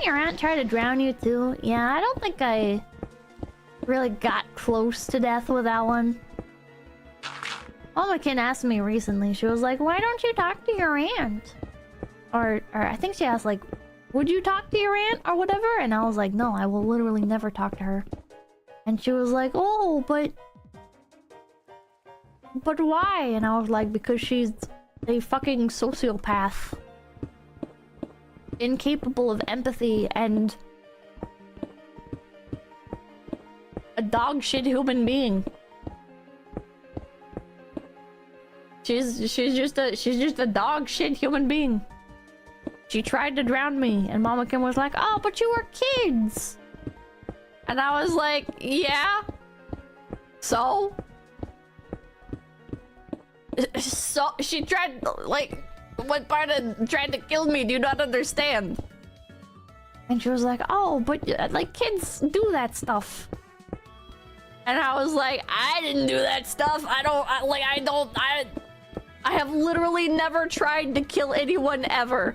Didn't your aunt try to drown you too? Yeah, I don't think I really got close to death with that one. Mama Kin asked me recently, she was like, why don't you talk to your aunt? Or I think she asked like, would you talk to your aunt or whatever? And I was like, no, I will literally never talk to her. And she was like, oh, but why? And I was like, because she's a fucking sociopath. Incapable of empathy and a dog shit human being. She's just a dog shit human being. She tried to drown me, and Mama Kim was like, "Oh, but you were kids." And I was like, "Yeah. So she tried, like, what part of tried to kill me do you not understand?" And she was like, "Oh, but like kids do that stuff." And I was like, "I didn't do that stuff. I have literally never tried to kill anyone ever.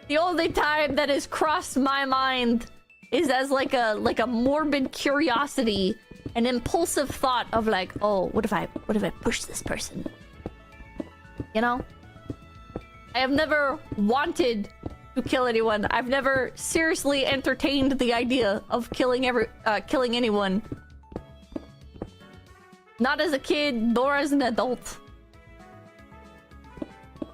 The only time that has crossed my mind is as like a morbid curiosity, an impulsive thought of like, oh, what if I push this person? You know? I have never wanted to kill anyone. I've never seriously entertained the idea of killing anyone. Not as a kid, nor as an adult."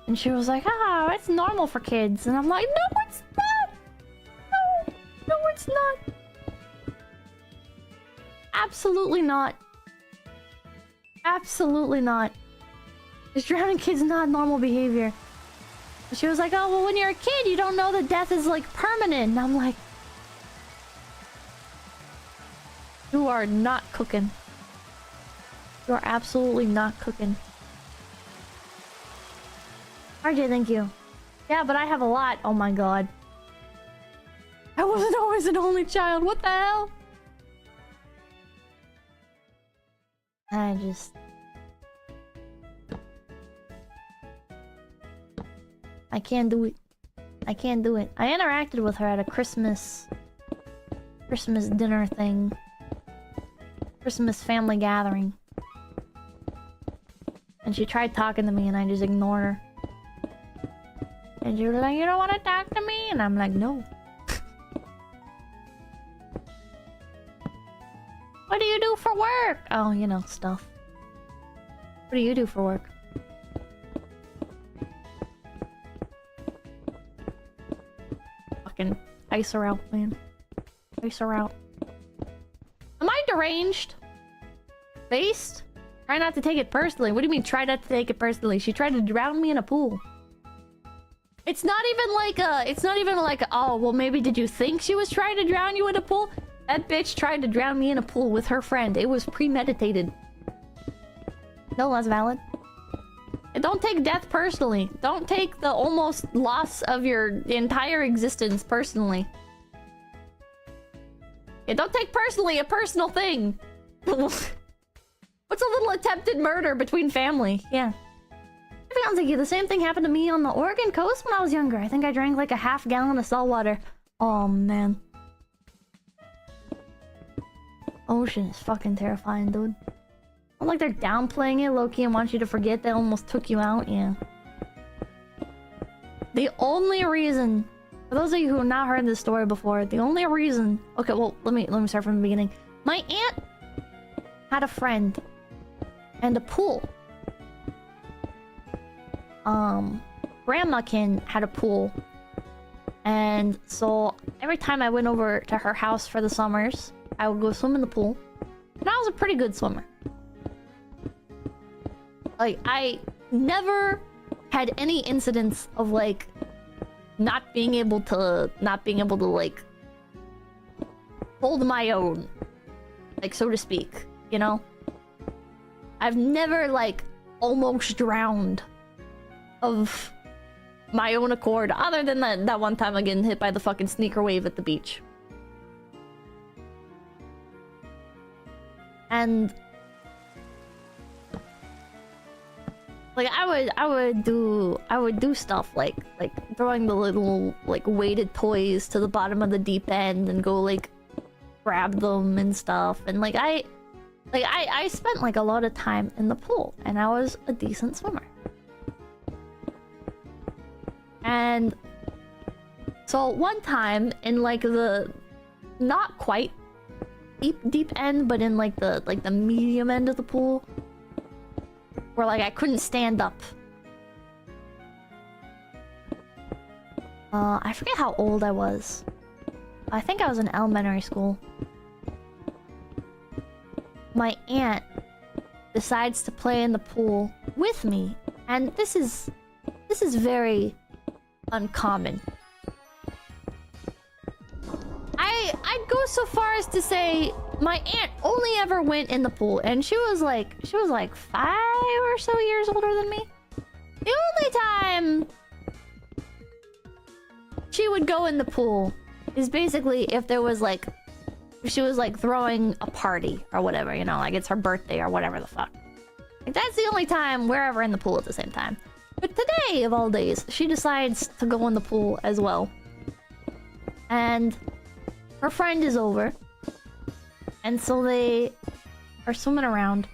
And she was like, "Ah, it's normal for kids." And I'm like, "No, it's not. No, it's not. Absolutely not. Absolutely not. Just drowning kids is not normal behavior." And she was like, "Oh, well, when you're a kid, you don't know that death is like permanent." And I'm like, "You are not cooking. You are absolutely not cooking." RJ, thank you. Yeah, but I have a lot. Oh my god. I wasn't always an only child. What the hell? I can't do it. I can't do it. I interacted with her at a Christmas dinner thing. Christmas family gathering. And she tried talking to me and I just ignored her. And she was like, "You don't want to talk to me?" And I'm like, "No." "What do you do for work?" "Oh, you know, stuff." "What do you do for work?" Fucking ice her out, man. Ice her out. Am I deranged? Based? Try not to take it personally. What do you mean, try not to take it personally? She tried to drown me in a pool. It's not even like, oh, well, maybe did you think she was trying to drown you in a pool? That bitch tried to drown me in a pool with her friend. It was premeditated. No less valid. And don't take death personally. Don't take the almost loss of your entire existence personally. Yeah, don't take personally a personal thing. What's a little attempted murder between family? Yeah. The same thing happened to me on the Oregon coast when I was younger. I think I drank like a half gallon of salt water. Oh man. Ocean is fucking terrifying, dude. Not like they're downplaying it low-key and want you to forget they almost took you out. Yeah. The only reason, for those of you who have not heard this story before, the only reason... Okay, well, let me start from the beginning. My aunt had a friend and a pool. Grandma Kin had a pool. And so every time I went over to her house for the summers, I would go swim in the pool. And I was a pretty good swimmer. Like, I never had any incidents of like not being able to like hold my own, like, so to speak, you know? I've never like almost drowned of my own accord, other than that one time I getting hit by the fucking sneaker wave at the beach. And Like I would do stuff like throwing the little like weighted toys to the bottom of the deep end and go like grab them and stuff. And like I spent like a lot of time in the pool, and I was a decent swimmer. And so one time in like the not quite deep end, but in like the medium end of the pool, where like I couldn't stand up. I forget how old I was. I think I was in elementary school. My aunt decides to play in the pool with me, and this is very uncommon. I'd go so far as to say my aunt only ever went in the pool, and she was like 5 or so years older than me. The only time she would go in the pool is basically if there was like, she was like throwing a party or whatever, you know, like it's her birthday or whatever the fuck. Like that's the only time we're ever in the pool at the same time. But today of all days, she decides to go in the pool as well. And her friend is over. And so they are swimming around.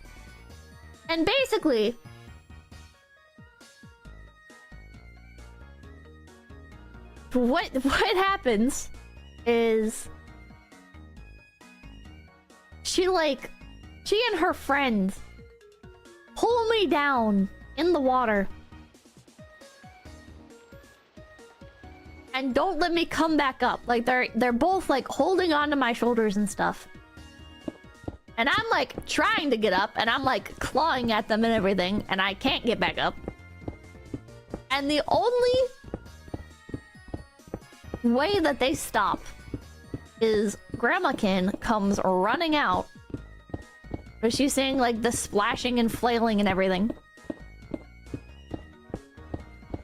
And basically, what happens is she and her friend pull me down in the water and don't let me come back up. Like they're both like holding onto my shoulders and stuff. And I'm like trying to get up, and I'm like clawing at them and everything, and I can't get back up. And the only way that they stop is Grandmakin comes running out. But she's seeing like the splashing and flailing and everything.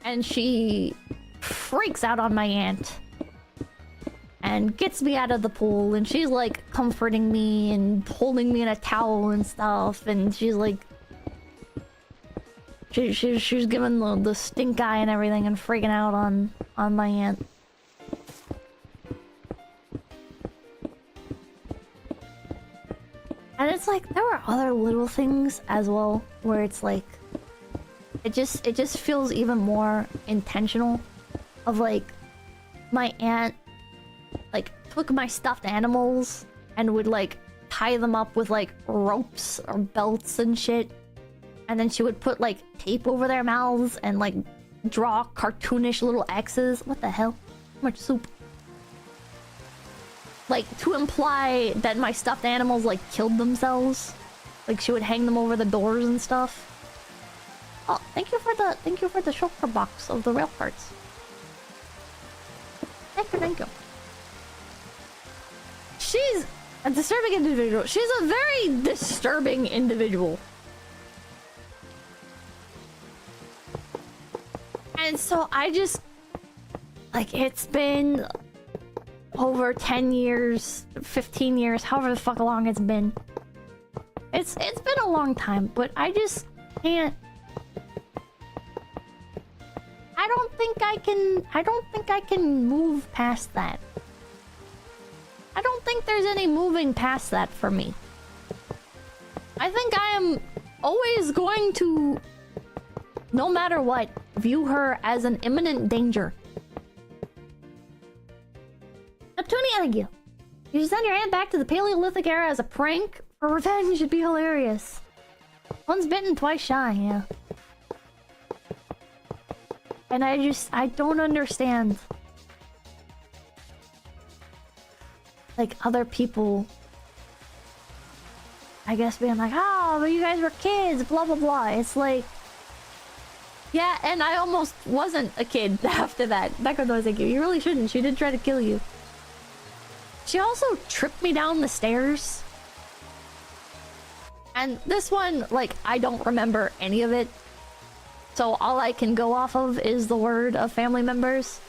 And she freaks out on my aunt and gets me out of the pool, and she's like comforting me and holding me in a towel and stuff, and she's like she's giving the stink eye and everything and freaking out on my aunt. And it's like there were other little things as well where it's like it just feels even more intentional. Of like my aunt like took my stuffed animals and would like tie them up with like ropes or belts and shit, and then she would put like tape over their mouths and like draw cartoonish little X's. What the hell? How much soup? Like to imply that my stuffed animals like killed themselves. Like she would hang them over the doors and stuff. Oh, thank you for the shulker box of the rail carts. Thank you. She's a disturbing individual. She's a very disturbing individual. And so I just... like, it's been over 10 years, 15 years, however the fuck long it's been. It's been a long time, but I just can't... I don't think I can move past that. I don't think there's any moving past that for me. I think I am always going to, no matter what, view her as an imminent danger. Neptunia, thank you. You should send your aunt back to the Paleolithic era as a prank. For revenge, it'd be hilarious. Once bitten, twice shy, yeah. And I don't understand. Like, other people, I guess, being like, oh, but you guys were kids, blah, blah, blah. It's like, yeah, and I almost wasn't a kid after that. Background noise, thank you. You really shouldn't. She did try to kill you. She also tripped me down the stairs. And this one, like, I don't remember any of it. So all I can go off of is the word of family members.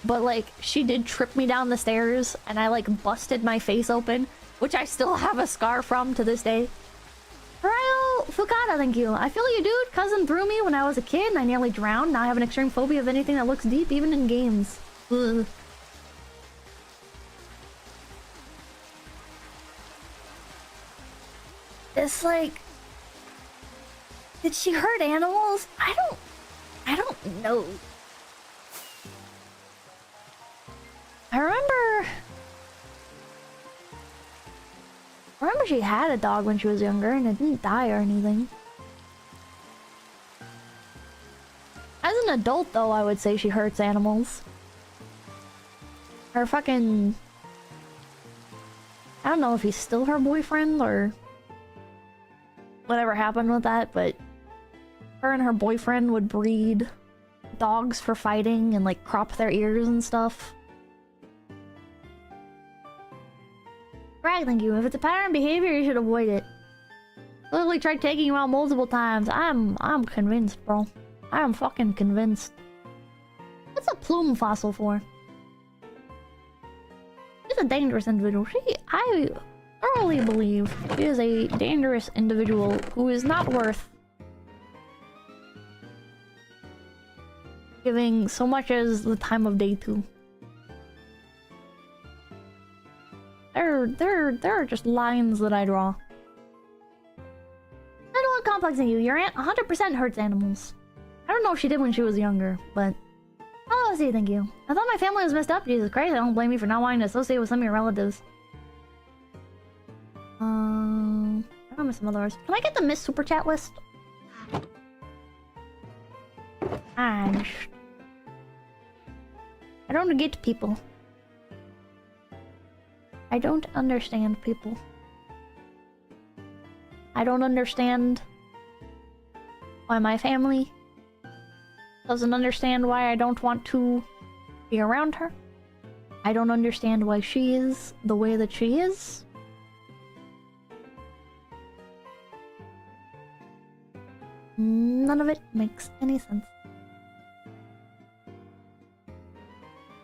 But, like, she did trip me down the stairs, and I, like, busted my face open, which I still have a scar from to this day. Fukada, thank you. I feel you, dude. Cousin threw me when I was a kid and I nearly drowned. Now I have an extreme phobia of anything that looks deep, even in games. Ugh. It's like... Did she hurt animals? I don't know. I remember she had a dog when she was younger and it didn't die or anything. As an adult though, I would say she hurts animals. Her fucking... I don't know if he's still her boyfriend or... whatever happened with that, but... her and her boyfriend would breed dogs for fighting and like crop their ears and stuff. Greg, thank you. If it's a pattern behavior, you should avoid it. Literally tried taking you out multiple times. I'm convinced, bro. I am fucking convinced. What's a plume fossil for? She's a dangerous individual. I thoroughly believe she is a dangerous individual who is not worth giving so much as the time of day to. There are just lines that I draw. I don't want complexing you. Your aunt 100% hurts animals. I don't know if she did when she was younger, but... Oh, let's see, thank you. I thought my family was messed up. Jesus Christ, I don't blame you for not wanting to associate with some of your relatives. I don't miss some others. Can I get the Miss Super Chat list? I don't get people. I don't understand people. I don't understand why my family doesn't understand why I don't want to be around her. I don't understand why she is the way that she is. None of it makes any sense.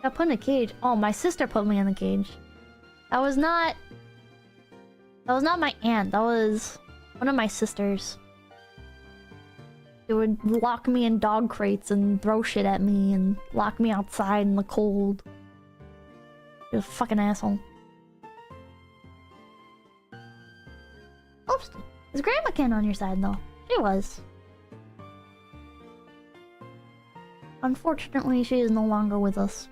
Got put in a cage. Oh, my sister put me in the cage. That was not my aunt. That was one of my sisters. They would lock me in dog crates and throw shit at me and lock me outside in the cold. She was a fucking asshole. Oops. Is Grandma Ken on your side though? She was. Unfortunately, she is no longer with us.